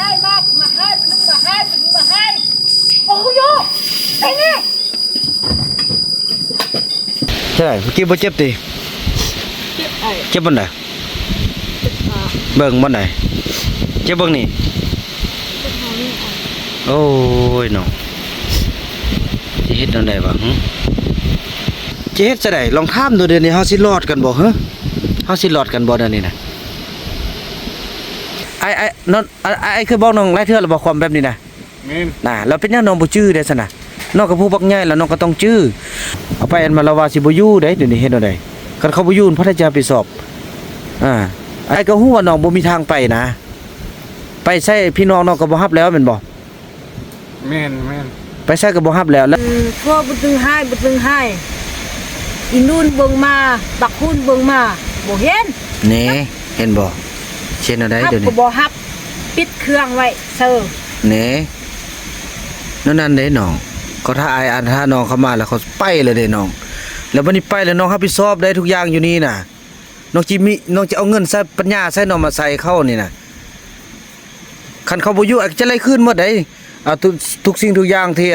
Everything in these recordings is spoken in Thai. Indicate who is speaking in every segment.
Speaker 1: ให้มากมาให้มันมาให้มันมาให้โอ้ยไอ้นี่
Speaker 2: ใช่เมื่อกี้บ่เจ็บติเจ็บบ่ไหนเบิ่งบ่ไหนเจ็บเบิ่งนี่โอ้ยน้องสิเฮ็ดจังได๋วะหึจะเฮ็ดจังได๋ลองถามดูเดี๋ยวนี้เฮาสิรอดกันบ่ฮะเฮาสิรอดกันบ่เดี๋ยวนี้น่ะไอ้น้องไอ้คือบอกน้องหลายเทื่อแล้วบ่ความแบบนี้น่ะแม่นน่ะแล้วเป็นหยังน้องบ่จื้อได้ซั่นน่ะน้องก็ผู้บักใหญ่แล้วน้องก็ต้องจื้อเอาไปอันมาแล้วว่าสิบ่อยู่ได้เดี๋ยวนี้เฮ็ดจังได๋คันเขาบ่อยู่พัทยาไปสอบไอ้ก็ฮู้ว่าน้องบ่มีทางไปนะไปใส่พี่น้องน้องก็บ่รับแล้วแม่นบ่แม่นไปใส่ก็บ่รับแล้ว
Speaker 1: พ่อบ่ตึงให้อีนู่นเบิ่งมาบักฮู้นเบิ่งมาบ่เห็น
Speaker 2: นี่เห็นบ่เช่นอะไรเดี๋ยวนี้
Speaker 1: บ่ฮับปิดเครื่องไว้เซอร์
Speaker 2: นี่นั่นเด้น้องก็ถ้าถ้าน้องเข้ามาแล้วเขาไปเลยเด้น้องแล้ววันนี้ไปแล้วน้องรับผิดชอบได้ทุกอย่างอยู่นี่น่ะน้องจะเอาเงินใส่ปัญญาใส่น้องมาใส่เข้านี่น่ะคันเขาบ่อยู่จะไล่ขึ้นหมดได้ทุกสิ่งทุกอย่างที่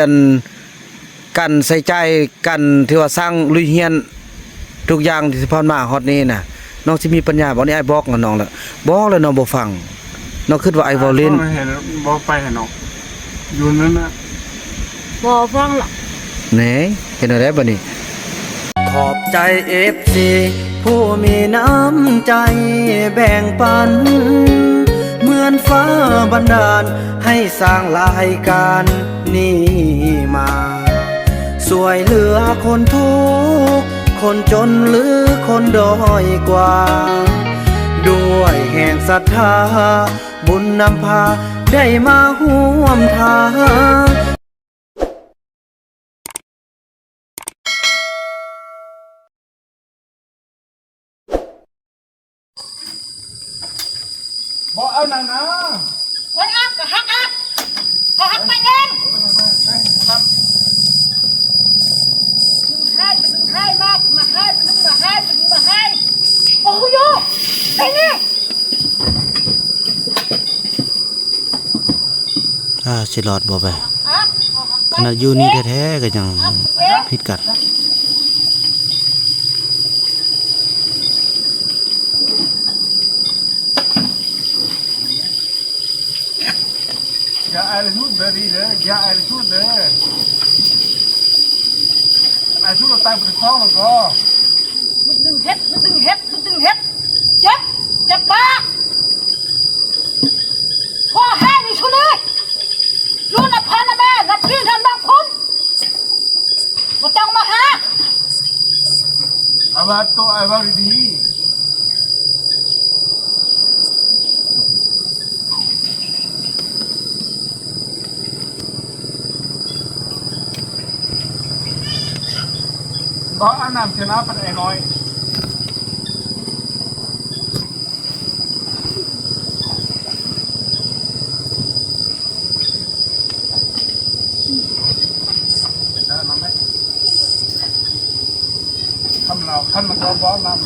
Speaker 2: กันใส่ใจกันที่ว่าสร้างลุยเฮียนทุกอย่างที่ผ่านมาฮอดนี้น่ะน้องสิมีปัญญาบ่นี่ไอ้บอกกับน้องแล้วบอกแล้วน้องบ่ฟังน้องคิดว่าไอ้เว้าเล่น
Speaker 3: บ่ไปให้น้องอยู่นั่นน่ะ
Speaker 1: บ่ฟังหรอก
Speaker 2: แหนเห็นอะไรบ่นี่ขอบใจ FC ผู้มีน้ำใจแบ่งปันเหมือนฟ้าบันดาลให้สร้างรายการนี้มาสวยเหลือคนทุกข์คนจนหรือคนด้อยกว่าด้วยแห่งศรัทธาบุญนำพาได้มาร่วมทาง
Speaker 3: บ่เอานั่นนะ
Speaker 1: ไว้อัพก็ฮักไปเองให้มากมาให้มันมาให้โอ้ยไอ้นี่
Speaker 2: สิรอดบ่ไปขนาดอยู่นี่แท้ๆก็ยังผิดกัน
Speaker 3: อย่าอะไรทุกเด้อดีเด้ออย่าอะไรทุกเด้อไอ้ทุกเราตายไปท้องแล้วก็
Speaker 1: มันดึงเฮ็ดเจ็บปากพ่อแห้นี่ชุเลยรู้นะพ่อนะแม่นะพี่ทำดังพุ่มมาจ้องมาหา
Speaker 3: อาว่าตัวอาว่าดีบ่อันน้ำชนะปันไอ้น้อยขั้นมันก็บ้องน้ำ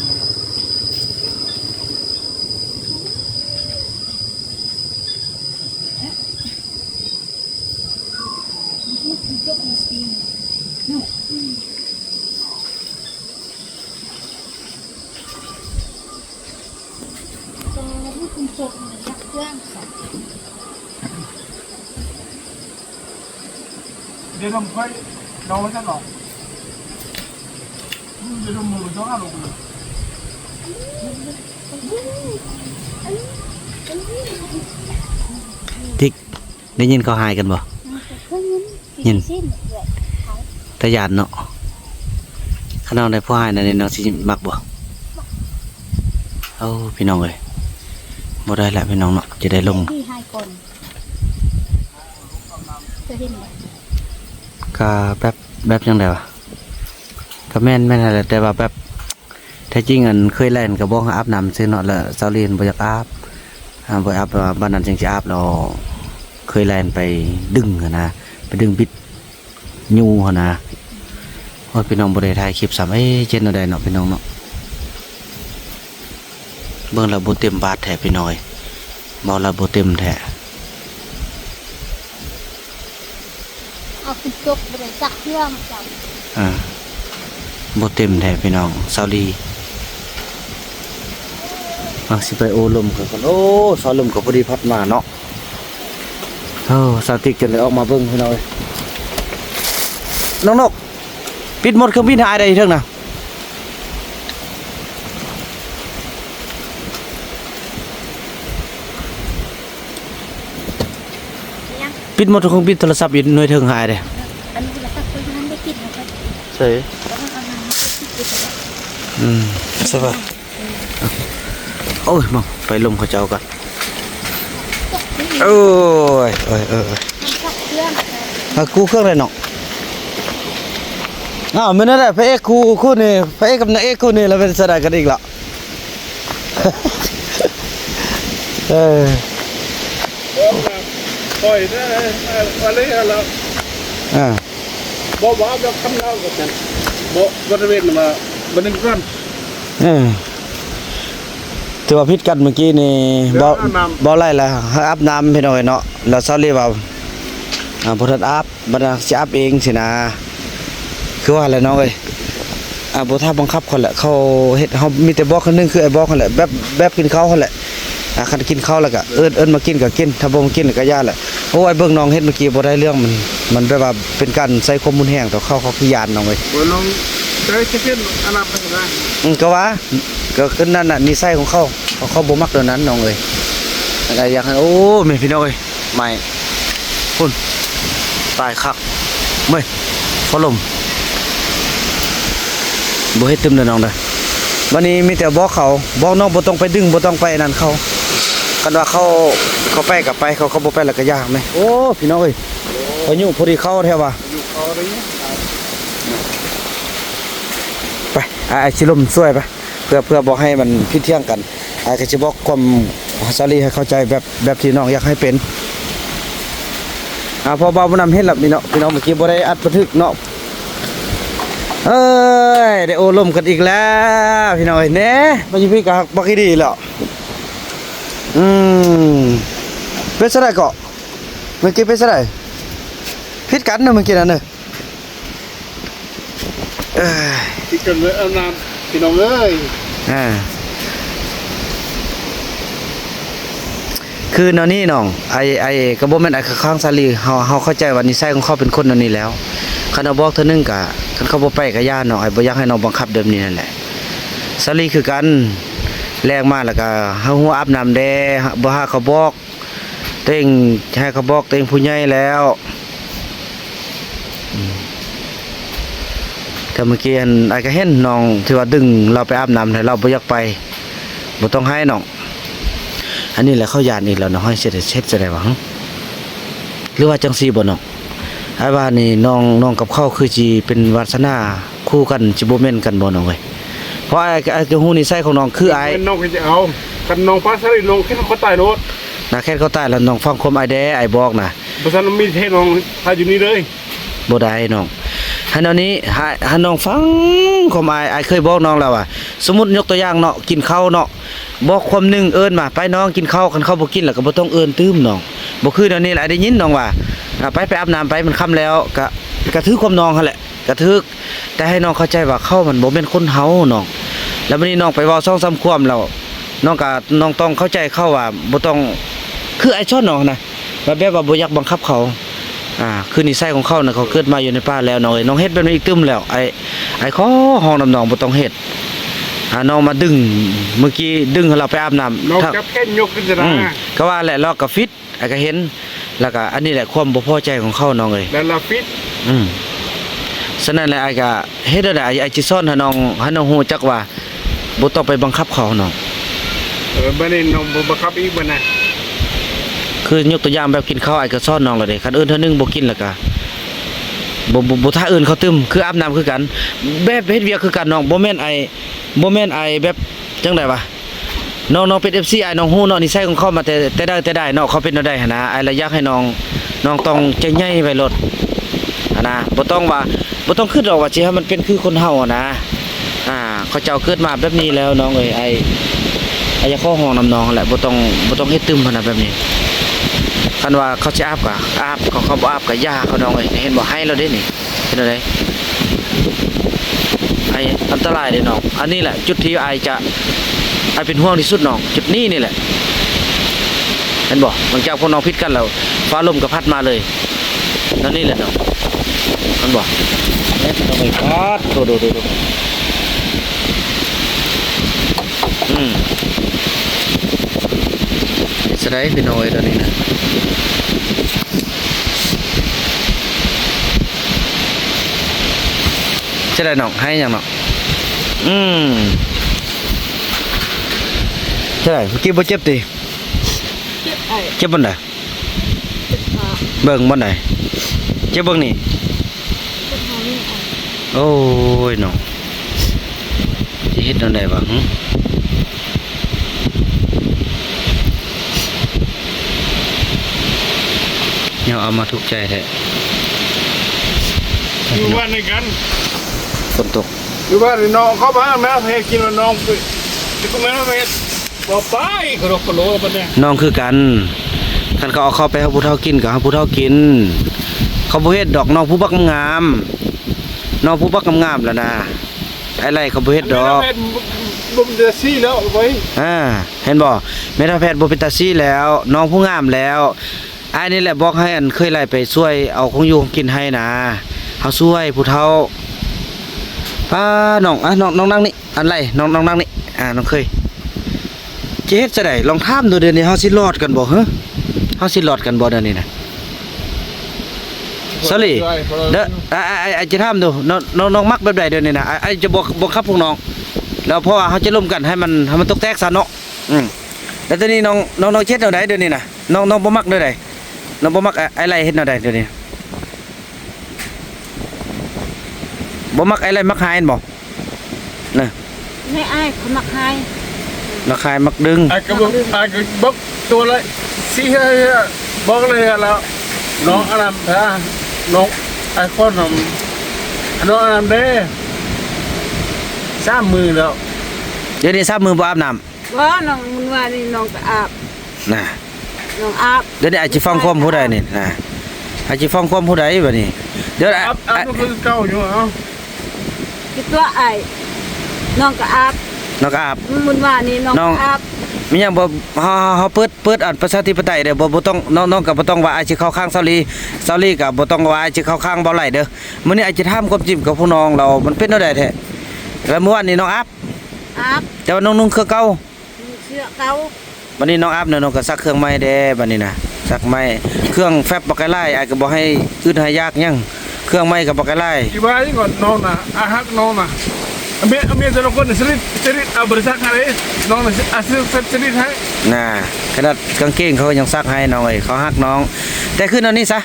Speaker 3: เดี๋ยวเราค่อยน้องจะหลอกเดี๋ยวเรามือจ้องอะไรกัน
Speaker 2: ทิกได้ยินเขาหายกันบ่ยินแต่ญาติเนาะข้างนอกได้ผู้หายนั่นนี่น้องสิมักบ่เอาพี่น้องเอ้ยบ่ได้ละพี่น้องเนาะจะได้ลงก็แบบจังได๋วะก็แม่นอะไรแต่ว่าแบบแท้จริงเคยแล่นก็บ่อาบน้ำซื่อเนาะแล้วเซาลีนบ่อยากอาบบ่อาบบ้านนั้นจังสิอาบแล้วเคยแล่นไปดึงนะไปดึงบิดยูนะโอ้ยพี่น้องบ่ได้ถ่ายคลิปซ้ำเจ็ดได้เนาะพี่น้องเนาะเบิ่งแล้วบ่เต็มบาทแท้พี่น้อยบ่ละบ่เต็มแท้
Speaker 1: เอาขึ้นจกไปเลยจักเชื่อมจับ
Speaker 2: บ่เต็มแท้พี่น้องซาวดีมาสิไปโอลมกันก่อนโอ้ซาวลมก็พอดีพัดมาเนาะสาวติ๊กจนได้ออกมาเบิ่งพี่น้องเอ้ยน้องนกปิดหมดเครื่องบินหายได้อีกเทิงน่ะปิดหมดเครื่องบินโทรศัพท์อยู่หน่วยเทิงหายเด้
Speaker 1: อันนี้เราตัดไปนั้นได้กินนะครับ
Speaker 2: ใช่
Speaker 1: แล้วก็เอาน้ำมาติด
Speaker 2: ใช่ป่ะโอ้ยมองไปลมเขาเจ้ากันโอ้ย
Speaker 1: จักเชื่อม
Speaker 2: กูเครื่องเลยเนาะมันนั่นแหละพระเอกคู่นี่พระเอกกับนางเอกคู่นี่เราเป็นแสดงกันอีกละ
Speaker 3: ปล่อยได้อะไรแล้วบ่แบบคำเล่ากับกันบ่บริเวณมาบันทึกกัน
Speaker 2: ถือว่าพิษกันเมื่อกี้นี่บ่ไล่ละอาบน้ำพี่น้อยเนาะแล้วเช้าเรียกว่าพอทันอาบบัดน่ะสิอาบเองสินะคือว่าอะไรน้องเอ้ยบ่ถ้าบังคับคนแหละเขาเฮ็ดเฮามีแต่บอกคนนึงคือไอ้บอกคนแหละแบบกินข้าวคนแหละคันกินข้าวแล้วก็เอิ้นมากินก็กินถ้าบ่มากินก็ย่าแหละโอ้ยเบิ่งน้องเฮ็ดเมื่อกี้บ่ได้เรื่องมันแบบว่าเป็นการใส่ความมุนแห้งต่อเขาขี้ยานน้องเอ้ย
Speaker 3: บ่น้องได้เช่นอันนั้นเป็นไง
Speaker 2: ก็ว่าก็คือนั่นน่ะนิสัยของเขาบ่มักตัวนั้นน้องเอ้ยอะไรอย่างนั้นโอ้แม่พี่น้องเอ้ยไม่พุ่นตายคักเมื่อยฝนลมบ่เฮ็ดตึมเด้อน้องเด้อวันนี้มีแต่บอกน้องบ่ต้องไปดึงบ่ต้องไปนั่นเขาคันว่าเขาไปก็ไปเขาบ่ไปแล้วก็ยากไหมโอ้พี่น้องเอ้ยพายุพอดีเข้าแท้ว่าไปไอ้สิลมช่วยไปเพื่อบอกให้มันพิดเที่ยงกันไอ้ก็สิบอกความซาลีให้เข้าใจแบบที่น้องอยากให้เป็นพอเบาบ่นำเฮ็ดแล้วพี่น้องเมื่อกี้บ่ได้อัดบันทึกเนาะเอ้ยได้โอลมกันอีกแล้วพี่น้องเอ้ยแหน่บ่อยู่พี่ก็บ่คิดดีแล้วเป็นซะได้เกาะเมื่อกี้เป็นซะได้ผิดกันเนาะเมื่อกี้นั่นเด้อ
Speaker 3: ที่กันเลยเอาน้ำพี่น้องเอ้ย
Speaker 2: คือแนวนี้น้องไอ้ก็บ่แม่นไอ้ข้างซาลีเฮาเข้าใจว่านิสัยของเขาเป็นคนแนวนี้แล้วคันเอาบอกเทื่อนึงก็คันเขาบ่ไปก็ย่านน้องไอ้บ่อยากให้น้องบังคับเดิมนี้นั่นแหละซาลีคือกันแรงมาแล้วก็เฮาหัวอาบน้ำแดบ่หาเขาบอกเต็งให้เขาบอกเต็งผู้ใหญ่แล้วแต่เมื่อกี้ไอ้ก็เห็นน้องที่ว่าดึงเราไปอาบน้ำให้เราบ่อยากไปบ่ต้องให้น้องอันนี้แหละเขายานอีกแล้วน้องให้เช็ดจะได้หวังหรือว่าจังซี่บ่น้องไอ้ว่านี่น้องกับเขาคือสิเป็นวาสนาคู่กันสิบ่แม่นกันบ่น้องเว้ยเพราะไอ้ก็ฮู้นิสัยของน้องคือไอ้
Speaker 3: น้องก็จะเอากันน้องป้าซะน้องแค่เขาตายโลด
Speaker 2: น่ะแค่เขาตายแล้วน้องฟังความไอ้แดไอ้บอกน่ะ
Speaker 3: บ่ซั่นมีเทน้องถ้าอยู่นี่เลย
Speaker 2: บ่ได้น้องให้น้องนี้ให้น้องฟังความไอ้เคยบอกน้องแล้วว่าสมมุติยกตัวอย่างเนาะกินข้าวเนาะบอกความนึงเอิ้นมาไปน้องกินข้าวคันข้าวบ่กินแล้วก็บ่ต้องเอิ้นตื้มน้องบ่คือเดี๋ยวนี้แหละได้ยินน้องว่าไปอาบน้ำไปมันค่ำแล้วก็ถือความน้องหั่นแหละก็ถือแต่ให้น้องเข้าใจว่าเขามันบ่แม่นคนเฮาน้องแล้วมื้อนี้น้องไปเว้า2-3ความแล้วน้องต้องเข้าใจเขาว่าบ่ต้องคือไอ้ชอนน้องนะแบบว่าบ่อยากบังคับเขาคือนิสัยของเขาน่ะเขาเกิดมาอยู่ในป่าแล้วน้องเอ้ยน้องเฮ็ดแบบนี้อีกตึ้มแล้วไอ้ขอห้องน้ำน้องบ่ต้องเฮ็ดน้องมาดึงเมื่อกี้ดึงให้เราไปอาบน้ำ
Speaker 3: น้องจับแค่ยกขึ้นจะได้
Speaker 2: ก็ว่าแหละเราก็ฟิตไอ้ก็เห็นแล้วก็อันนี้แหละความบ่พอใจของเขาน้องเอ้ย
Speaker 3: แล้วเราฟิต
Speaker 2: ฉะนั้นแหละไอ้ก็เฮ็ดได้ไอ้สิสอนให้น้องฮู้จักว่าบ่ต้องไปบังคับเขาน้อง
Speaker 3: บัดนี้น้องบ่บังคับอีกบัดน่ะ
Speaker 2: คือยกตัวอย่างแบบกินข้าวไอ้ก็สอนน้องแล้วเด้คันอื่นเท่านึงบ่กินแล้วก็บ่ท่าอื่นเขาตึมคืออาบน้ำคือกันแบบเฮ็ดเวียกคือกันน้องบ่แม่นไอ้แบบจังได๋วะน้องเป็น FC ไอ้น้องฮู้เนาะนิสัยของเขามาแต่ได้เนาะเขาเป็นจังได๋หั่นนะไอ้ละอยากให้น้องต้องใจใหญ่ไว้ลดนะบ่ต้องคิดดอกว่าสิให้มันเป็นคือคนเฮานะเขาเจ้าเกิดมาแบบนี้แล้วน้องเอ้ยไอ้อย่าเข้าห้องน้ำน้องแหละบ่ต้องเฮ็ดตึมขนาดแบบนี้ คันว่าเขาจะอาบก็อาบเขาบ่อาบก็ย่าเขาน้องเอ้ยเห็นบ่ให้เราเด้นี่เห็นอะไรไออันตรายเด้น้องอันนี้แหละจุดที่ไอจะไอเป็นห่วงที่สุดน้องจุดนี้นี่แหละเห็นบ่หลังจากพวกน้องพิษกันแล้วฟ้าลมก็พัดมาเลยนั่นนี่แหละน้องเห็นบ่เนี่ยน้องไอ้พัดดูสไลด์พี่น้องไอ้ตอนนี้นะจะได้น้องให้ยังน้องจะได้เมื่อกี้บ่เจ็บติ
Speaker 1: เจ็บไอ้
Speaker 2: เจ็บบ่ไหน
Speaker 1: เจ็บขา
Speaker 2: เบิ่งบ่ไหนเจ็บเบิ่งนี่
Speaker 1: เจ็บขานี่ไอ้
Speaker 2: โอ้ยน้องสิเฮ็ดจังได๋บ่หึยังเอามาทุกข์ใจแท้
Speaker 3: อยู่บ้านในกัน
Speaker 2: ฝนตก
Speaker 3: อยู่บ้านน้องเขาบ้านแม่เพกินว่าน้องไปที่ก็แม่เพบอกไปกระโดดกระโดดปะเนี่ย
Speaker 2: น้องคือกันคันเขาเอาเข้าไปให้ผู้เฒ่ากินก็ให้ผู้เฒ่ากิน เขาบ่เฮ็ดดอกน้องผู้บักงามน้องผู้บักงามแล้วนะไอ้ไรเขาบ่เฮ็ดดอก
Speaker 3: แม่บุ้มเดือดซี่แล้วไว้
Speaker 2: เห็นบ่แม่ทัพแพทย์บ่เป็นตาซี่แล้วน้องผู้งามแล้วอ้ายนี่แหละบอกให้อันเคยไล่ไปช่วยเอาของอยู่ของกินให้นะเฮาช่วยผู้เฒ่าน้องน้องนั่งนี่อันไรน้องนั่งนี่น้องเคยเจ๊จะได้ลองถามดูเดี๋ยวนี้เฮาสิรอดกันบ่ฮะเฮาสิรอดกันบ่เดี๋ยวนี้นะสลีเด้อไอ้จะถามดูน้องมักแบบใดเดี๋ยวนี้นะไอ้จะบอกครับพวกน้องแล้วเพราะว่าเฮาจะร่วมกันให้มันตกแตกซะเนาะแล้วตอนนี้น้องเช็ดเอาได้เดี๋ยวนี้นะน้องบ่มักเด้อใดน้องบ่มักไอ้ไรเฮ็ดเอาได้เดี๋ยวนี้บ่มักไอ้ไรมักหายบ่น่ะ
Speaker 1: ให้ไอ้เขามักให้
Speaker 2: มักหายมักดึง
Speaker 3: ไอ้กระบอกตัวเลยซี่บอกเลยแล้วน้องอารามน้องไอ้คนน้องอารามเด้3 มือแล้ว
Speaker 2: เดี๋ยวนี้ซับมือบ่อาบน้ำ
Speaker 1: ว่าน้องมันว่านี่น้องก็อาบ
Speaker 2: น่ะ
Speaker 1: น้องอาบ
Speaker 2: เดี๋ยวนี้อาจสิฟังความผู้ใดนี่น่ะอาจสิฟังความผู้ใดบัดนี้เดี๋ยว
Speaker 3: อัพคือเก่าอยู่เอ้า
Speaker 1: คิดว่าไอ้น้องก็อาบ
Speaker 2: น้องก็อาบ
Speaker 1: มันว่านี่น้องก็อาบ
Speaker 2: มีหยังบ่เฮาเปิดอันประชาธิปไตยเด้อบ่ต้องน้องก็บ่ต้องว่าอาจสิเข้าข้างเซาลีก็บ่ต้องว่าอาจสิเข้าข้างเบาไหลเด้อมื้อนี้อาจสิถามความจริงกับพวกน้องเรามันเป็นจังได๋แท้แล้วเมื่อวานนี้น้องอาบ
Speaker 1: อาบ
Speaker 2: แต่ว่าน้องนุ่งเครื่องเก่า
Speaker 1: เสื้อเก่า
Speaker 2: บัดนี้น้องอาบเนี่ยน้องก็ซักเครื่องใหม่เด้บัดนี้นะซักใหม่เครื่องแฟบบ่ไกลไล่อ้ายก็บ่ให้อึดให้ยากหยังเครื่องใหม่ก็บ่ไกลไล่
Speaker 3: อีบ้านี่ก่อนน้องนะอาฮักน้องนะเมียจะลงคนสลิดเอาบริษัทอะไรน้องนะอาซื้อสลิดให้
Speaker 2: น่ะขนาดกางเกงเขายังซักให้น้องเอ้ยเขาฮักน้อง แต่คืออันนี้ซะ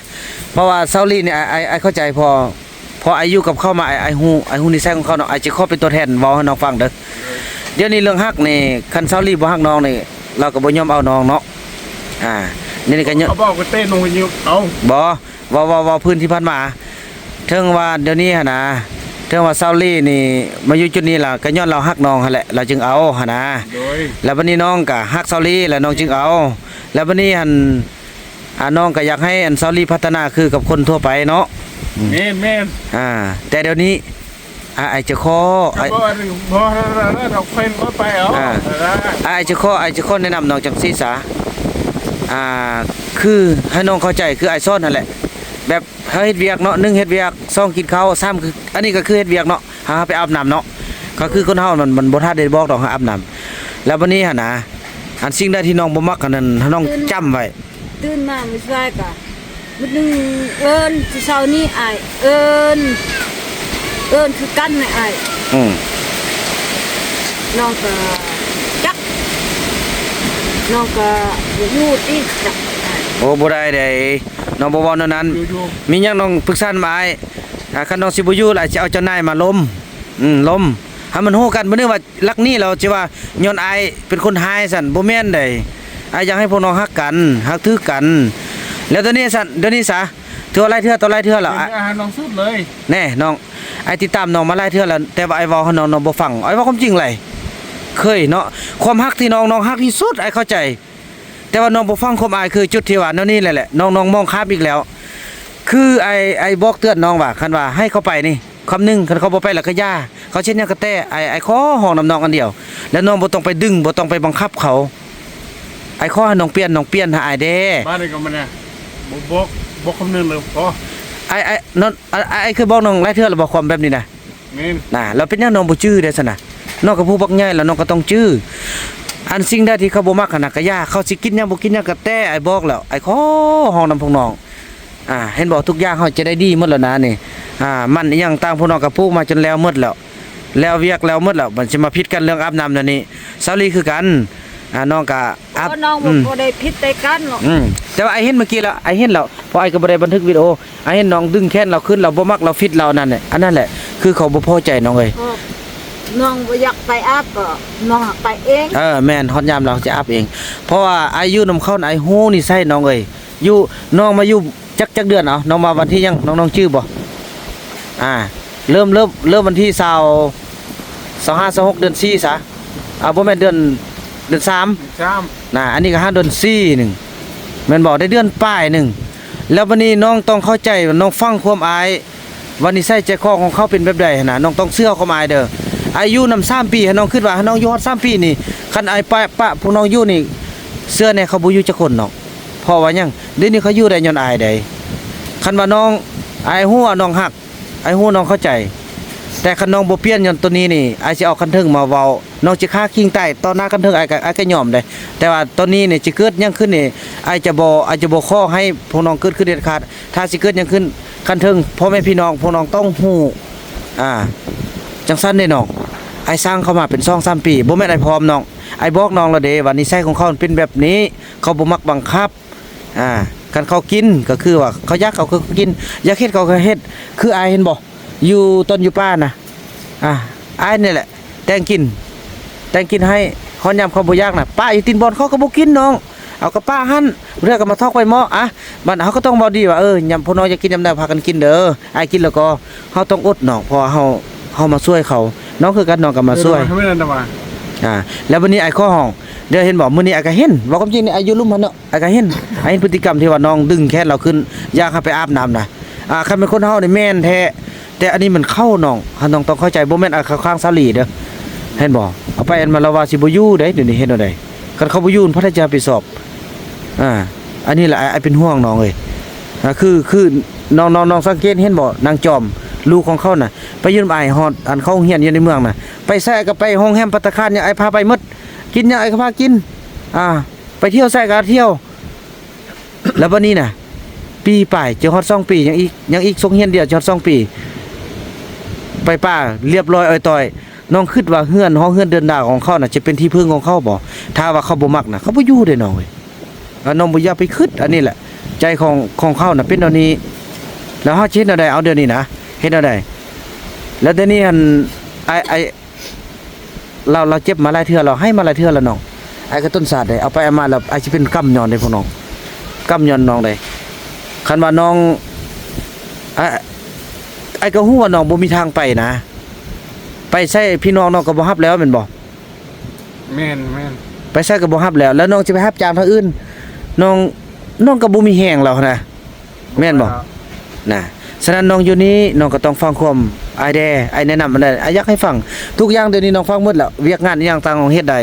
Speaker 2: เพราะว่าเซาลี่เนี่ยไอ้เข้าใจพออายุกับเข้ามาไอ้ฮู้นิสัยของเขาเนาะไอ้จะขอเป็นตัวแทนเว้าให้น้องฟังเด้อเดี๋ยวนี้เรื่องฮักนี่คันเซาลี่บ่ฮักน้องนี่เราก็บ่ยอมเอาน้องเนาะนี่ก็
Speaker 3: เอาบอกก็เต้นลงอยู่เอา
Speaker 2: บ่ว่าพื้นที่ผ่านมาเทิงว่าเดี๋ยวนี้หั่นนะเทิงว่าเซาลี่นี่มาอยู่จุดนี้ล่ะก็ย้อนเราฮักน้องหั่นแหละเราจึงเอาหั่นนะ
Speaker 3: โดย
Speaker 2: แล้วบัดนี้น้องก็ฮักเซาลี่แล้วน้องจึงเอา แล้วบัดนี้น้องก็อยากให้เซาลี่พัฒนาคือกับคนทั่วไปเนาะ
Speaker 3: แม่น
Speaker 2: แต่เดี๋ยวนี้ไอ้เจะคอ
Speaker 3: พอเราเฟ้นไปเอา
Speaker 2: ไอ้เจะคอแนะนำน้องจังซี่ซะคือให้น้องเข้าใจคือไอ้ซ่อนนั่นแหละแบบเฮาเฮ็ดเวียกเนาะ1เฮ็ดเวียก2กินข้าว3คืออันนี้ก็คือเฮ็ดเวียกเนาะหาไปอาบน้ำเนาะก็คือคนเฮามันบ่ทันได้บอกดอกหาอาบน้ำแล้วบัดนี้หั่นนะอันสิ่งใดที่น้องบ่มักอันนั้นน้องจำไว้
Speaker 1: ตื่นมาไม่ใช่กะมันนึงเอิ้นที่เช้านี้ไอ้เอิ้นคือกันไอ้ น้องก็จักน้องก็อยู่ที่จัก
Speaker 2: โอ้บ่ได้เด้น้องบ่เว้านั้น
Speaker 3: อยู่
Speaker 2: มีหยังน้องปรึกษามาไอ้คันน้องสิบ่อยู่ล่ะสิเอาเจ้านายมาล้มล้มให้มันฮู้กันบ่นึกว่ารักนี้เราสิว่าย้อนอายเป็นคนหายซั่นบ่แม่นเด้อายอยากให้พวกน้องฮักกันฮักถือกัน แล้วตอนนี้ซั่นเดี๋ยวนี้ซะเทื่อหลายเทื่อต่อหลายเทื่อแล้ว
Speaker 3: อาหารน้องสุดเลย
Speaker 2: แน่น้องไอ้ติดตามน้องมาหลายเทื่อแล้วแต่ว่าไอ้เว้าให้น้องบ่ฟังไอ้เว้าความจริงเลยเคยเนาะความฮักที่น้องฮักที่สุดไอ้เข้าใจ แต่ว่าน้องบ่ฟังความอายคือจุดที่ว่านั่นนี่แหละน้องมองข้ามอีกแล้ว คือไอ้บอกเตือนน้องว่าคันว่าให้เขาไปนี่คำหนึงคันเขาบ่ไปแล้วก็ย่าเขาเช่นหยังก็แต่ไอ้ขอห้องน้ำน้องอันเดียว แล้วน้องบ่ต้องไปดึงบ่ต้องไปบังคับเขาไอ้ขอให้น้องเปลี่ยนหาอ้ายเด้
Speaker 3: บ้านนี้ก็มันเนี่ยบอกคำนึงเลยพอ
Speaker 2: ไอ้น้องไอ้คือบอกน้องหลายเทื่อแล้วบอกความแบบนี้นะ
Speaker 3: นี่
Speaker 2: น่ะแล้วเป็นหยังน้องบ่จื้อได้ซั่นน่ะน้องก็ผู้บักใหญ่แล้วน้องก็ต้องจื้ออันสิ่งใดที่เขาบ่มักหั่นน่ะก็ย่าเขาสิกินหยังบ่กินหยังก็แต่ไอ้บอกแล้วไอ้ขอห้องน้ำพวกน้องเห็นบอกทุกอย่างเฮาจะได้ดีหมดแล้วนะนี่มันอีหยังต่างพวกน้องก็ปลูกมาจนแล้วหมดแล้วเวียกแล้วหมดแล้วมันสิมาผิดกันเรื่องอาบน้ำนั่นนี่เซาลีคือกันน้องก็อาบ
Speaker 1: เพราะน้องบ่ได้ผิดใดกันหรอก
Speaker 2: แต่ว่าไอ้เห็นเมื่อกี้แล้วไอ้เห็นแล้วพอไอ้ก็บ่ได้บันทึกวิดีโอไอ้เห็นน้องดึงแขนเราขึ้นเราบ่มักเราฟิตเรานั่นแหละอันนั้นแหละคือเขาบ่พอใจน้องเอ้ย
Speaker 1: น้องบ่อยากไปอาบก็น้องไปเอง
Speaker 2: แม่นฮอดยามเราจะอาบเอง เพราะว่าอายุนำเข้าไอ้ฮู้นี่ใส่น้องเอ้ยอยู่น้องมาอยู่จักเดือนเอาน้องมาวันที่ยังน้องชื่อบ่เริ่มวันที่25 26เดือน4ซะบ่แม่นเดือน3
Speaker 3: จ้าม
Speaker 2: อันนี้ก็5เดือน4นึงแม่นบอกได้เดือนป้ายนึงแล้ววันนี้น้องต้องเข้าใจน้องฟังความอายวันนี้ใส่ใจคอของเขาเป็นแบบใดหั่นน่ะน้องต้องเชื่อความอายเด้ออายุนำ3ปีให้น้องคิดว่าให้น้องอยู่ฮอด3ปีนี่คันอายปะพวกน้องอยู่นี่เสื้อเนี่ยเขาบ่อยู่จักคนน้องเพราะว่าหยังเดี๋ยวนี้เขาอยู่ได้ย้อนอายได้คันว่าน้องอายฮู้ว่าน้องฮักอายฮู้น้องเข้าใจแต่คันน้องบ่เปลี่ยนย้อนตัวนี้นี่อายสิเอาคันถึงมาเว้าน้องสิฆ่าคิงใต้ต่อหน้าคันถึงอายก็ยอมได้แต่ว่าตอนนี้นี่สิเกิดหยังขึ้นนี่อายจะบ่ขอให้พวกน้องเกิดขึ้นเด็ดขาดถ้าสิเกิดหยังขึ้นคันถึงพ่อแม่พี่น้องพวกน้องต้องฮู้จังซั่นเด้น้องไอ้สร้างเข้ามาเป็น2-3ปีบ่แม่นไอ้พร้อมน้องไอ้บอกน้องแล้วเด้ว่านิสัยของเขาเป็นแบบนี้เขาบ่มักบังคับคันเขากินก็คือว่าเขาอยากเขาก็กินอยากเฮ็ดเขาก็เฮ็ดคืออายเห็นบ่อยู่ต้นอยู่ป้าน่ะอายนี่แหละแต่งกินให้เขายามเขาบ่อยากน่ะป้าอยู่ตีนบอนเขาก็บ่กินน้องเอากับป้าหั่นเรื่องก็มาทอกไว้หม้อบัดเฮาก็ต้องบ่ดีว่ายามพวกน้องอยากกินยามใดพากันกินเด้ออายกินแล้วก็เฮาต้องอดน้องเพราะเฮามาช่วยเขาน้องคือกันน้องก็มาช่วย
Speaker 3: ไม่ได้มา
Speaker 2: แล้ววันนี้ไอ้ข้อห้องเดี๋ยวเห็นบอกมื้อนี้ไอ้ก็เห็นว่าความจริงนี่อายุลุ่มมันเนาะไอ้ก็เห็นพฤติกรรมที่ว่าน้องดึงแขนเราขึ้นอยากให้ไปอาบน้ำน่ะคันเป็นคนเฮานี่แม่นแท้แต่อันนี้มันเข้าน้องน้องต้องเข้าใจบ่แม่นเข้าข้างสาลีเด้อเห็นบ่เอาไปอันมาแล้วว่าสิบ่อยู่เด้เดี๋ยวนี้เห็นเอาได้คันเขาบ่อยู่พัทยาไปสอบอันนี้แหละไอ้เป็นห่วงน้องเอ้ยคือน้องสังเกตเห็นบ่นางจอมลูกของเขาน่ะไปยืนอ้ายฮอดอันเขาเฮียนอยู่ในเมืองน่ะไปแซ่ก็ไปห้องแฮมภัตตาคารเนี่ยไอ้พาไปหมดกินเนี่ยไอ้ก็พากินไปเที่ยวแซ่ก็เที่ยว แล้วบัดนี้น่ะปีป่ายจะฮอด2ปียังอีกส่งเฮียนเดียวจะฮอด2ปีไปป้าเรียบร้อยอ้อยต่อยน้องคิดว่าเฮือนห้องเฮือนเดินดาวของเขาน่ะจะเป็นที่พึ่งของเขาบ่ถ้าว่าเขาบ่มักน่ะเขาบ่อยู่ได้น้องเว้ยน้องบ่อย่าไปคิดอันนี้แหละใจของเขาน่ะเป็นอันนี้แล้วเฮาคิดเอาได้เอาเดี๋ยวนี้นะเฮ็ดเอาได้แล้วเดี๋ยวนี้เราเจ็บมาหลายเทื่อเราให้มาหลายเทื่อแล้วน้องไอ้กระต้นศาสตร์ได้เอาไปเอามาแล้วไอ้สิเป็นกำย้อนได้พวกน้องกำย้อนน้องได้คันว่าน้องไอ้ก็ฮู้ว่าน้องบ่มีทางไปนะไปใช้พี่น้องน้องก็บ่รับแล้วแม่นบ่
Speaker 3: แม่น
Speaker 2: ไปใช้ก็บ่รับแล้วน้องสิไปรับจ้างทางอื่นน้องก็บ่มีแฮงแล้วนะแม่นบ่น่ะฉะนั้นน้องอยู่นี้น้องก็ต้องฟังความไอ้แนะนำมันได้อยากให้ฟังทุกอย่างเดี๋ยวนี้น้องฟังหมดแล้วเวียกงานอีหยังต่างของเฮ็ดได้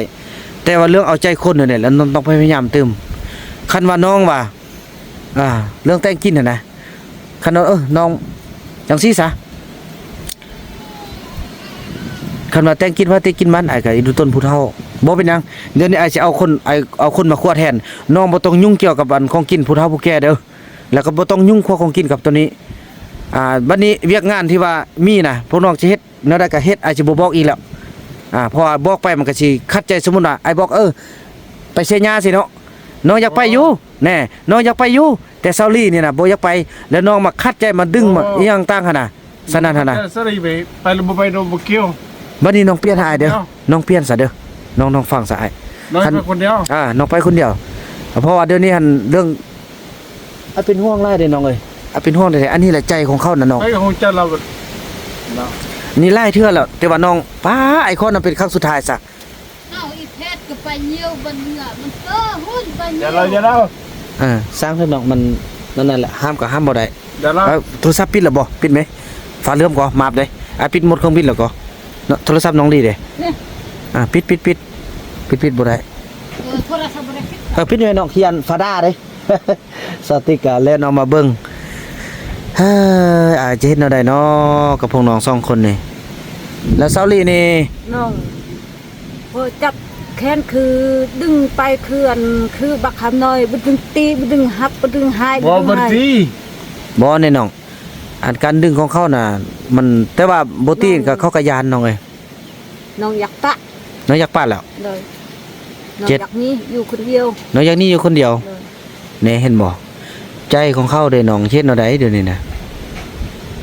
Speaker 2: แต่ว่าเรื่องเอาใจคนเนี่ยแล้วน้องต้องพยายามเติมคันว่าน้องว่าเรื่องแต่งกินน่ะนะคันว่าน้องจังซี่ซะคันว่าแต่งกินว่าแต่งกินมันไอ้ก็ดูต้นผู้เฒ่าบ่เป็นหยังเดี๋ยวนี้ไอ้สิเอาคนมาคั่วแทนน้องบ่ต้องยุ่งเกี่ยวกับอันของกินผู้เฒ่าผู้แก่เด้อแล้วก็บ่ต้องยุ่งคั่วของกินกับตัวนี้บัดนี้เวียกงานที่ว่ามีน่ะพวกน้องสิเฮ็ดแนวใดก็เฮ็ดอาจสิบ่บอกอีกแล้วเพราะว่าบอกไปมันก็สิขัดใจสมมุติว่าไอ้บอกไปเสียหญ้าสิเนาะน้องอยากไปอยู่แน่น้องอยากไปอยู่แต่เซาลี่นี่น่ะบ่อยากไปแล้วน้องมาขัดใจมาดึงมาอีหยังต่างหั่นน่ะสนั่นหั่นน่ะ
Speaker 3: สรีไปลงไปโดนบ่เกี่ยว
Speaker 2: บัดนี้น้องเปลี่ยนให้เด้อน้องเปลี่ยนซะเด้อน้องฟังซะไอ้
Speaker 3: น้อยไปคนเดียว
Speaker 2: น้องไปคนเดียวเพราะว่าเดี๋ยวนี้หั่นเรื่องเป็นห่วงหลายเด้น้องเอ้ยเป็นห่วงได้อันนี้แหละใจของเขาน่ะน้อง
Speaker 3: ไอ้ของเจ้าเรา
Speaker 2: นี่ไล่เทื่อแล้วแต่ว่าน้องป้าไอ้คนนั้นเป็นครั้งสุดท้ายซะ
Speaker 1: เอาอีเพชรก็ไป ไปเยี่ยวบนเหงื่อมันหุ้นไปเยี่
Speaker 3: เดี๋
Speaker 1: ย
Speaker 3: ยว วเรา
Speaker 2: สร้างเถอะน้องมันนั่นแหละห้ามก็ห้ามบ่ได้
Speaker 3: เดี๋ยวเรา
Speaker 2: โทรศัพท์ปิดแล้วบ่ปิดไหมฟ้าเริ่มก่อมาบเลยปิดหมดเครื่องบินแล้วก็เนาะโทรศัพท์น้องดีเด้
Speaker 1: เนี่ย
Speaker 2: ปิดบ่ได้
Speaker 1: โทรศัพท์บริษัท
Speaker 2: ปิดไว้น้องเขียนฟาดาเด้ สติกาเล่นเอามาเบิ่งเฮ้ยอาจจะเฮ็ดแนวใดเนาะกับพวกน้องสองคนนี่แล้วเซาลี่นี่
Speaker 1: น้องพอจับแค้นคือดึงไปคือบักคำน้อยบึดึงตีบึดึงหับบึดึงหาย
Speaker 3: บ่บันที
Speaker 2: บ่แน่น้องอันการดึงของเขาน่ะมันแต่ว่าบ่ตีนก็เขาก็ยานน้องเอ้ย
Speaker 1: น้องอยากตะ
Speaker 2: น้องอยากปาดแล้ว
Speaker 1: เลยน้อง
Speaker 2: เจ็ด
Speaker 1: อยากนี้อยู่คนเดียว
Speaker 2: น้องอยากนี่อยู่คนเดียว
Speaker 1: เลย
Speaker 2: แน่เห็นบ่ใจของเขาเด้น้องเฮ็ดแนวใดเดี๋ยวนี้น่ะ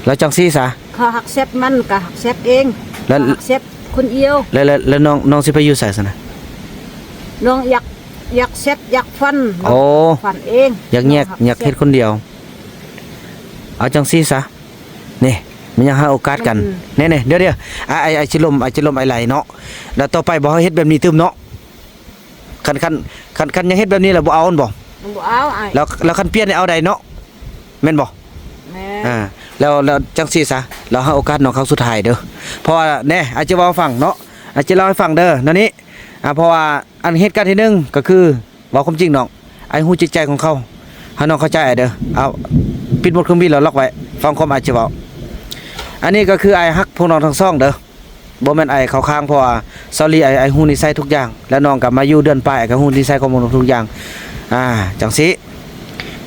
Speaker 2: แล้วจังซี่ซะ
Speaker 1: เขาหักเซฟมันก็หักเซฟเอง
Speaker 2: แล้ว
Speaker 1: หักเซฟคนเดียว
Speaker 2: แล้วน้องสิไปอยู่ไสซะนะ
Speaker 1: น้องอยากเซฟอยากฟัน
Speaker 2: โอ้
Speaker 1: ฟันเอง
Speaker 2: อยากแยกอยากเฮ็ดคนเดียว เอาจังซี่ซะนี่มันยังหาโอกาสกันแน่ๆเดี๋ยวไอ้สิลมไอ้ไหลเนาะแล้วต่อไปบ่เฮ็ดแบบนี้ตึมเนาะคันยังเฮ็ดแบบนี้แล้วบ่เอาอันบ่
Speaker 1: มันบ่เอาอ้าย
Speaker 2: แล้วคันเปลี่ยนนี่เอาได้เนาะแม่นบ่
Speaker 1: แม่
Speaker 2: แล้วจังซี่ซะเราให้โอกาสน้องครั้งสุดท้ายเด้อเพราะว่าแน่อาจจะเว้าให้ฟังเนาะอาจจะเล่าให้ฟังเด้อนั่นนี่เพราะว่าอันเหตุการณ์ที่หนึ่งก็คือเว้าความจริงน้องไอ้ฮู้จิตใจของเขาให้น้องเข้าใจเด้อเอาปิดหมดเครื่องบินแล้วล็อกไว้ฟังความอาจจะเว้าอันนี้ก็คือไอ้ฮักพวกน้องทั้งสองเด้อบ่แม่นไอ้เข้าข้างเพราะว่าซอรี่ไอ้ฮู้นิสัยทุกอย่างแล้วน้องก็มาอยู่เดือนปลายก็ฮู้นิสัยของน้องทุกอย่างจังซี่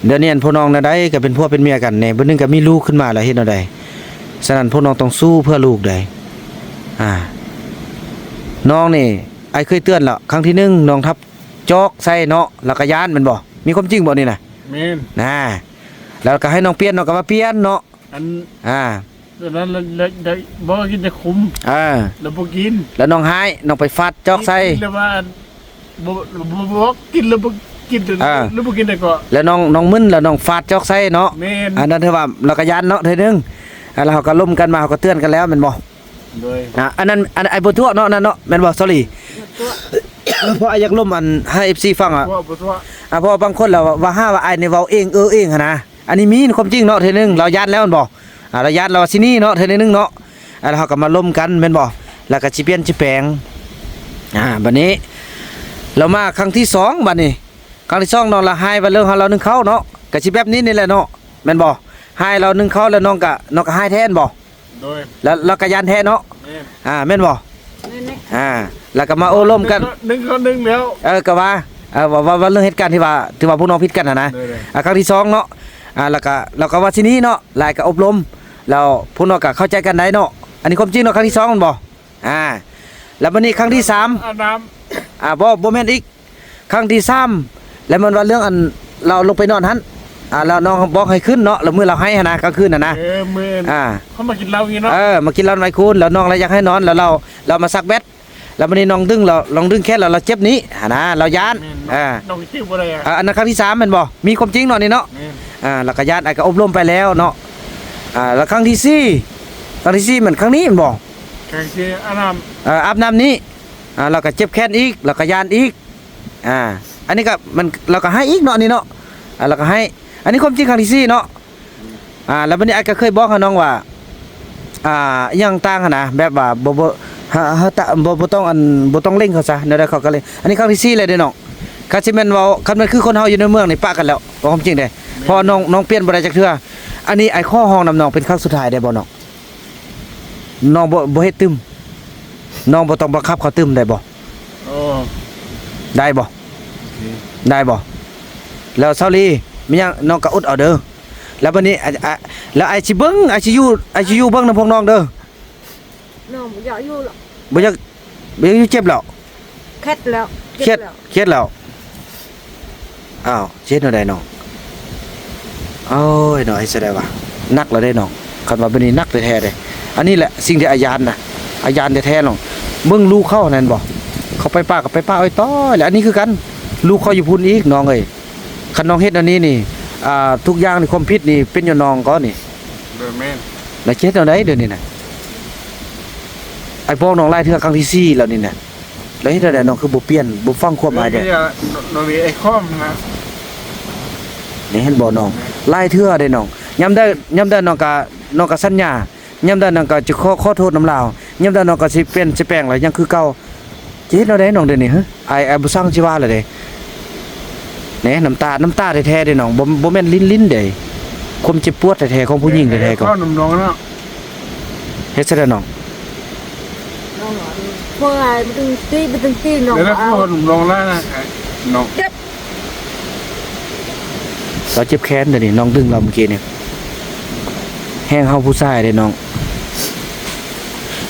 Speaker 2: เดี๋ยวนี้พวกน้องน่ะได้ก็เป็นพวกเป็นเมียกันแน่บ่นึงก็มีลูกขึ้นมาแล้วเฮ็ดแนวใดฉะนั้นพวกน้องต้องสู้เพื่อลูกได้น้องนี่ไอ้เคยเตือนแล้วครั้งที่หนึ่งน้องทับจอกใส่เนาะแล้วก็ย่านแมันบ่มีความจริงบ่นี่น่ะ
Speaker 3: แม่น
Speaker 2: แล้วก็ให้น้องเปลี่ยนน้องก็มาเปลี่ยนเนาะ
Speaker 3: อัน
Speaker 2: อ่า
Speaker 3: ตอนนั้นได้บ่กินจะคุ้ม แล้วบ่กิน
Speaker 2: แล้วน้องหายน้องไปฟาดจอกใส่
Speaker 3: แล้วว่าบ่กินแล้วบ่กินแล้วบ่กินได้ก็
Speaker 2: แล้วน้องมึนแล้วน้องฟาดจอกใส่เนาะ
Speaker 3: แม่น
Speaker 2: อันนั้นถือว่าเราก็ย่านเนาะเทื่อนึงแล้วเขาก็ล้มกันมาเขาก็เตือนกันแล้วแม่นบ่
Speaker 3: โดย
Speaker 2: อันนั้นไอ้บ่ทั่วเนาะนั่นเนาะแม่นบ่ sorry เพราะไอ้อยากล้มอันให้ FC ฟังอ่ะ
Speaker 3: ว่าบ่ทั่ว
Speaker 2: เพราะว่าบางคนเราว่าห้าว่าไอ้นี่เว้าเองเองหั่นนะอันนี้มีความจริงเนาะเทื่อนึงเราย่านแล้วแม่นบ่เราย่านเราสินี่เนาะเทื่อนึงเนาะแล้วเขาก็มาล้มกันแม่นบ่แล้วก็สิเปลี่ยนสิแปลงบัดนี้เรามาครั้งที่สองบัดนี้ครั้งที่สองน้องละหายว่าเรื่องของเรานึงเข้าเนาะก็สิแบบนี้นี่แหละเนาะแม่นบ่หายเรานึงเข้าแล้วน้องก็หายแทนบ่
Speaker 3: โดย
Speaker 2: แล้วเราก็ย่านแทนเนาะ
Speaker 3: แม่น
Speaker 2: แม่นบ่
Speaker 1: นี่
Speaker 2: แล้วก็มาโอ้ล้มกัน
Speaker 3: หนึ่งคนหนึ่งแล้ว
Speaker 2: ก็ว่าว่าเรื่องเหตุการณ์ที่ว่าพวกน้องผิดกันนะ
Speaker 3: ได้
Speaker 2: ครั้งที่สองเนาะแล้วก็ว่าที่นี้เนาะหลายก็อบรมแล้วพวกน้องก็เข้าใจกันได้เนาะอันนี้ความจริงเนาะครั้งที่สองมันบ่แล้ววันนี้ครั้งที่สาม
Speaker 3: อาน้
Speaker 2: บ่แม่นอีกครั้งที่สามแล้วมันว่าเรื่องอันเราลงไปนอนหันแล้วน้องบอกให้ขึ้นเนาะแล้วมื้อเราให้หั่นนะกลางคืนน่ะนะ
Speaker 3: มือเขามากินเหล้าอย่างนี้เนาะ
Speaker 2: มากินเหล้าไว้คุณแล้วน้องเราอยากให้นอนแล้วเรามาซักแบตแล้ววันนี้น้องดึงเราลองดึงแค่เราเจ็บนี้นะเราย่าน
Speaker 3: น้องชื่ออะไร
Speaker 2: อันนั้นครั้งที่3แม่นบ่มีความจริงเนาะนี่เนาะแล้วก็ย่านไอ้ก็อบรมไปแล้วเนาะแล้วครั้งที่4เหมือนครั้งนี้แม่นบ่
Speaker 3: ใครชื่ออาน้
Speaker 2: อาบน้ำนี้เราก็เจ็บแค้นอีกเราก็ย่านอีกอันนี้ก็มันเราก็ให้อีกเนาะนี่เนาะเราก็ให้อันนี้ความจริงครั้งที่4เนาะแล้ววันนี้ไอ้ก็เคยบอกกับน้องว่ายังต่างนะแบบว่าบ่ต้องเล่งเขาซะเดี๋ยวเขาก็เลยอันนี้ครั้งที่4เลยเด้อน้องคันสิแม่นเว้าคันมันคือคนเฮาอยู่ในเมืองนี่ปะกันแล้วบอกความจริงเด้พอน้องเปลี่ยนบ่ได้จักเทื่ออันนี้ไอ้ข้อห้องนำน้องเป็นครั้งสุดท้ายได้บ่น้องบ่เฮ็ดตึมน้องบ่ต้องบังคับเขาตึมได้บ่
Speaker 3: ำโอ้
Speaker 2: ได้บ่แล้วเซาลีมีหยังน้องก็อดเอาเด้อแล้วบัดนี้แล้วไอ้สิเบิ่งไอ้สิอยู่เบิ่งนำพวกน้องเด้อ
Speaker 1: น้องอยากอยู่หรอก
Speaker 2: บ่อยากอยู่เจ็บแล้ว
Speaker 1: แค่แล้ว
Speaker 2: เครียดแล้วอ้าวเจ็ดเนาะได้น้องโอ้ยน้อยแสดงว่านักแล้วได้น้องคันว่าเป็นนี่นักแท้ๆเด้อันนี้แหละสิ่งที่อาญานแท้ๆน้องเบิ่งลูกเข้านั่นบ่เขาไปป้ากับไปป้าอ้อยต้อยแล้วอันนี้คือกันลูกเขาอยู่พุ่นอีกน้องเอ้ยคันน้องเฮ็ดอันนี้นี่ทุกอย่างนี่ความผิดนี่เป็นอยู่น้องก็นี่
Speaker 3: โดยแม่น
Speaker 2: แล้วเจ็ดเนาะได้เดี๋ยวนี้น่ะไอ้พวกน้องไล่เทื่อครั้งที่4แล้วนี่น่ะ แล้วเฮ็ดได้น้องคือบ่เปลี่ยนบ่ฟังความอายเด้
Speaker 3: น้องมีไอ้ข้อมนะ
Speaker 2: นี่เห็นบ่น้องหลายเทื่อเด้น้องยามได้น้องก็สัญญายามได้น้องก็จะขอโทษน้ำลาวยามได้น้องก็สิเปลี่ยนสิแปลงแล้วยังคือเก่าสิเฮ็ดแนวใดน้องเดี๋ยวนี้ฮะอายบ่สร้างสิว่าเลยเด้แหน่น้ำตาแท้ๆเด้น้องบ่แม่นลิ้นเด้ความเจ็บปวดแท้ๆของผู้หญิงแท้ๆก็
Speaker 3: ข้อหนุ่มน้องเนาะ
Speaker 2: เฮ็ดซะเด้อน้อง
Speaker 1: น้องพวกอะไรมันตึงตีน้อง
Speaker 3: เดี๋ยว
Speaker 1: เอา
Speaker 3: ข้อหนุ่มน้องแล้วนะน้อง
Speaker 1: เจ็บ
Speaker 2: เราเจ็บแค้นเดี๋ยวนี้น้องดึงเราเมื่อกี้นี่แห้งเฮาผู้ชายเด้น้อง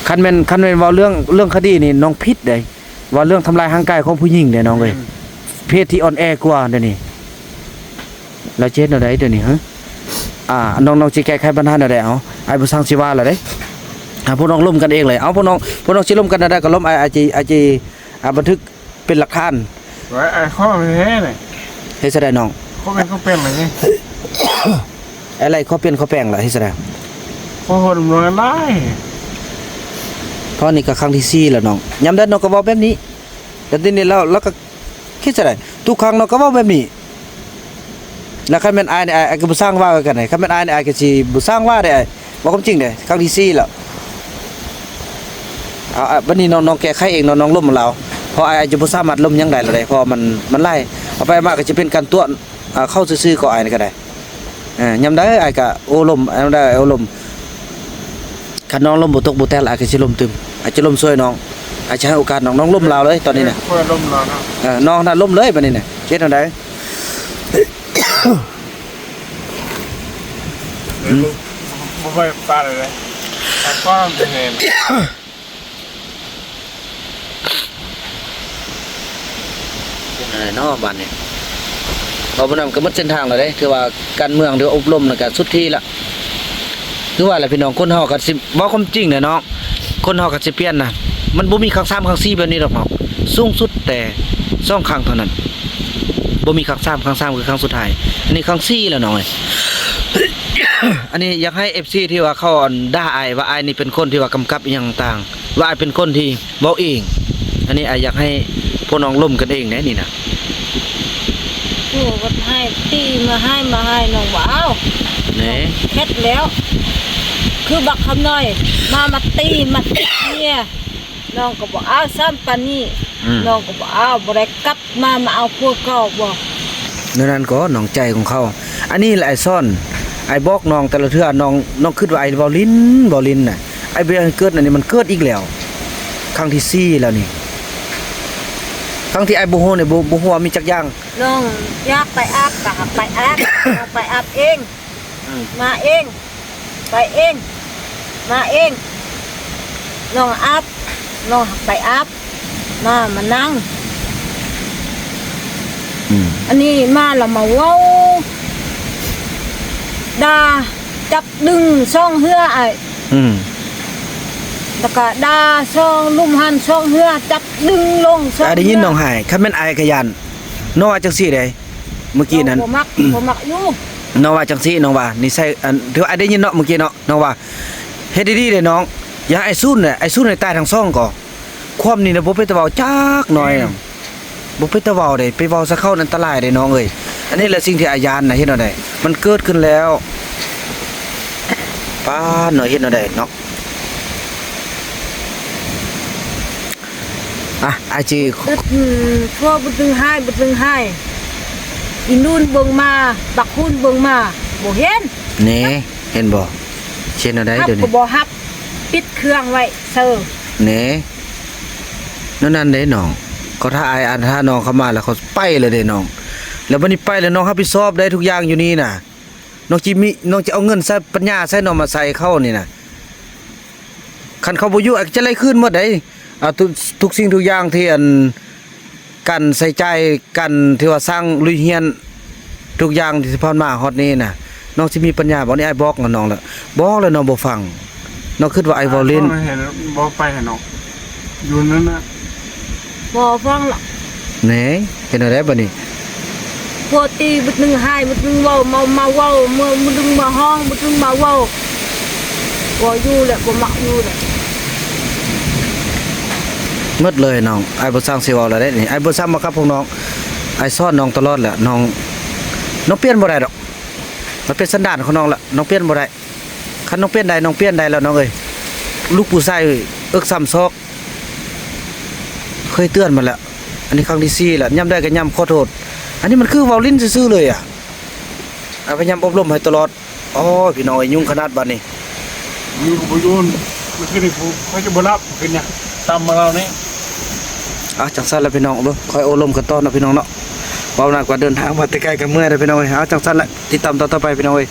Speaker 2: คันแม่นเว้าเรื่องคดีนี่น้องผิดเด้ว่าเรื่องทำลายร่างกายของผู้หญิงเด้น้องเอ้ยเพศที่อ่อนแอกว่าเดี๋ยวนี้แล้วเจ็ดแนวใดเดี๋ยวนี้ฮะน้องสิแก้ไขปัญหาแนวใดเอาไอ้บ่สร้างสิว่าล่ะเด้พวกน้องร่วมกันเองเลยเอาพวกน้องสิร่วมกันได้ก็ล้มไอ้จีบันทึกเป็นหลักฐาน
Speaker 3: ไว้ไอ้ข้อมันแท้เลย
Speaker 2: เฮ็ดซะได้น้อง
Speaker 3: ข้อเป็นข้อเป็นอะไรนี่
Speaker 2: อะไรข้อเปลี่ยนข้อแปลงล่ะเฮ็ดซะได้
Speaker 3: ข้อหนุ่มน้องได้
Speaker 2: เพราะนี่ก็ครั้งที่4แล้วน้องยามใดน้องก็เว้าแบบนี้แต่ทีนี้แล้วก็คิดซะได้ทุกครั้งน้องก็เว้าแบบนี้แล้วคันแม่นอายนี่อายก็บ่สร้างว่ากันได้คันแม่นอายนี่อายก็สิบ่สร้างว่าได้ว่าความจริงเด้ครั้งที่4แล้วบัดนี้น้องแก้ไขเองน้องล้มเราเพราะอายจะบ่สามารถล้มยังได้แล้วได้เพราะมันไล่เอาไปมาก็จะเป็นการตัวเข้าซื่อๆก็อายนี่ก็ได้ยามใดอายก็โอ้ล้มยามใดโอ้ล้มคันน้องล้มบ่ตกบ่แตกอายก็สิล้มตึมอาจจะล้มช่วยน้องอาจจะให้โอกาสน้องล้มเราเลยตอนนี้น่ะ
Speaker 3: ข้อล้มน้องเนาะ
Speaker 2: น้องน่ะล้มเลยบัดนี้น่ะเฮ็ดจังได๋
Speaker 3: บ่ไปปาเลยไอ้ข้อมันเป็นไง
Speaker 2: เนาะบ้านนี้บ่บ่นำก็หมดเส้นทางแล้วเด้ถือว่าการเมืองหรืออบรมน่ะก็สุดที่ละคือว่าแหละพี่น้องคนเฮาก็สิบ่ความจริงเด้อเนาะคนเฮาก็สิเปลี่ยนน่ะมันบ่มีครั้ง3ครั้ง4แบบนี้ดอกเนาะสูงสุดแต่2ครั้งเท่านั้นบ่มีครั้ง3คือครั้งสุดท้ายอันนี้ครั้ง4แล้วน้องเอ้ย อันนี้อยากให้ FC ที่ว่าเขาด่าอ้ายว่าอ้ายนี่เป็นคนที่ว่ากำกับอีหยังต่างว่าอ้ายเป็นคนที่เว้าเองอันนี้อ้ายอยากให้พวกน้องร่วมกันเองแน่นี่น่ะ
Speaker 1: โอ้ก็ให้ตีมาให้น้องว้าว
Speaker 2: แหน่
Speaker 1: เฮ็ดแล้ว คือบักคำน้อยมาตีมาติเนี่ยน้องก็บอกอ้าวซ้ำปานนี้น้องก็บอกอ้าวบ่ได้กลับมาเอาพวกเก่าบ่
Speaker 2: นั่นก็น้องใจของเขา อันนี้แหละไอ้ซ่อนไอ้บอกน้องแต่ละเทื่อน้องคิดว่าไอ้เว้าลิ้นน่ะไอ้เรื่องเกิดอันนี้มันเกิดอีกแล้วครั้งที่4แล้วนี่ครั้งที่ไอ้บ่ฮู้นี่บ่ฮู้ว่ามีจักอย่าง
Speaker 1: น้องอยากไปอาบก็ไปอาบน้องไปอาบเอง มาเอง ไปเอง มาเองน้องอาบน้องไปอาบมานั่งอันนี้มาแล้วมาเว้าด่าจับดึงช่องเหือไอ้แล้วก็ด่าช่องลุ่มหันช่องเหือจับดึงลงช่อง
Speaker 2: ได้ยินน้องหายคันแม่นอายก็ยันน้องว่าจังซี่ได้เมื่อกี้นั้น
Speaker 1: บ่มักอยู่
Speaker 2: น้องว่าจังซี่น้องว่านี่ใส่ถือว่าไอ้ได้ยินเนาะเมื่อกี้เนาะน้องว่าเฮ็ดดีๆเด้น้องอย่าไอ้ซุ่นน่ะไอ้ซุ่นในใต้ทางซ่องก็ความนี่น่ะบ่เป็นตะเว้าจักหน่อยน่ะบ่เป็นตะเว้าเด้ไปเว้าซะเข้าอันตรายเด้น้องเอ้ยอันนี้แหละสิ่งที่อายานน่ะเฮ็ดเอาได้มันเกิดขึ้นแล้วป้าหน่อยเฮ็ดเอาได้เนาะอาจี
Speaker 1: พวกบ่ตึงให้อีนู่นเบิ่งมาบักคุณเบิ่งมาบ่เห็น
Speaker 2: แหน่เห็นบ่เช่นเอาได้
Speaker 1: ฮับ
Speaker 2: เดี๋ยว
Speaker 1: ก็
Speaker 2: นี้
Speaker 1: บ่ฮับปิดเครื่องไว้เซอร์
Speaker 2: แหน่นั่นเด้น้องเขาถ้าถ้าน้องเข้ามาแล้วเขาไปเลยเด้น้องแล้ววันนี้ไปแล้วน้องรับผิดชอบได้ทุกอย่างอยู่นี่น่ะน้องจะเอาเงินใส่ปัญญาใส่น้องมาใส่เข้านี่น่ะคันเขาบ่อยู่จะไล่คืนหมดได้ทุกสิ่งทุกอย่างที่กันใส่ใจกันที่ว่าสร้างลุยเฮียนทุกอย่างที่ผ่านมาฮอดนี้น่ะน้องสิมีปัญญาบ่นี่อ้ายบอกกับน้องแล้วบอกแล้วน้องบ่ฟังน้องคิดว่าไอ้เว้าเล่น
Speaker 3: เห็นบ่ไปให้น้องอยู่นั่นน่ะ
Speaker 1: บ่ฟังล่ะ
Speaker 2: แหน่เห็นอะไรบัดนี้
Speaker 1: พวกตีบ่ตึงให้บ่ตึงเว้ามาเว้าบ่ตึงมาห้องบ่ตึงมาเว้าบ่อยู่แหละบ่มักอยู่แหละ
Speaker 2: หมดเลยน้องไอ้บ่สร้างสิเว้าแล้วได้นี่ไอ้บ่ซ้ำมาครับพวกน้องไอ้สอนน้องตลอดแหละน้องเปลี่ยนบ่ได้ดอกมันเป็นสันดานของน้องละน้องเปลี่ยนบ่ได้คันน้องเปลี่ยนได้น้องเปลี่ยนได้แล้วน้องเอ้ยลูกผู้ชายเอิกซ้ำซอกเคยเตือนมาแล้วอันนี้ครั้งที่4แล้วย้ำได้ก็ย้ำขอโทษอันนี้มันคือเว้าลิ้นซื่อๆเลยอ่ะพยายามอบรมให้ตลอดอ๋อพี่น้องยุ่งขนาดบัดนี้
Speaker 3: มีกูบ่ยุ่นมันคือนี่กูเขาจะบ่รับเป็นหยังตามมาเรานี่
Speaker 2: จังซั่นแล้วพี่น้องเบิ่งคอยอบรมกันต่อนะพี่น้องเนาะเว้านานกว่าเดินทางมาแต่ไกลกันเมื่อยเด้อพี่น้องเอ้ยจังซั่นแหละติดตามต่อไปพี่น้องเอ้ย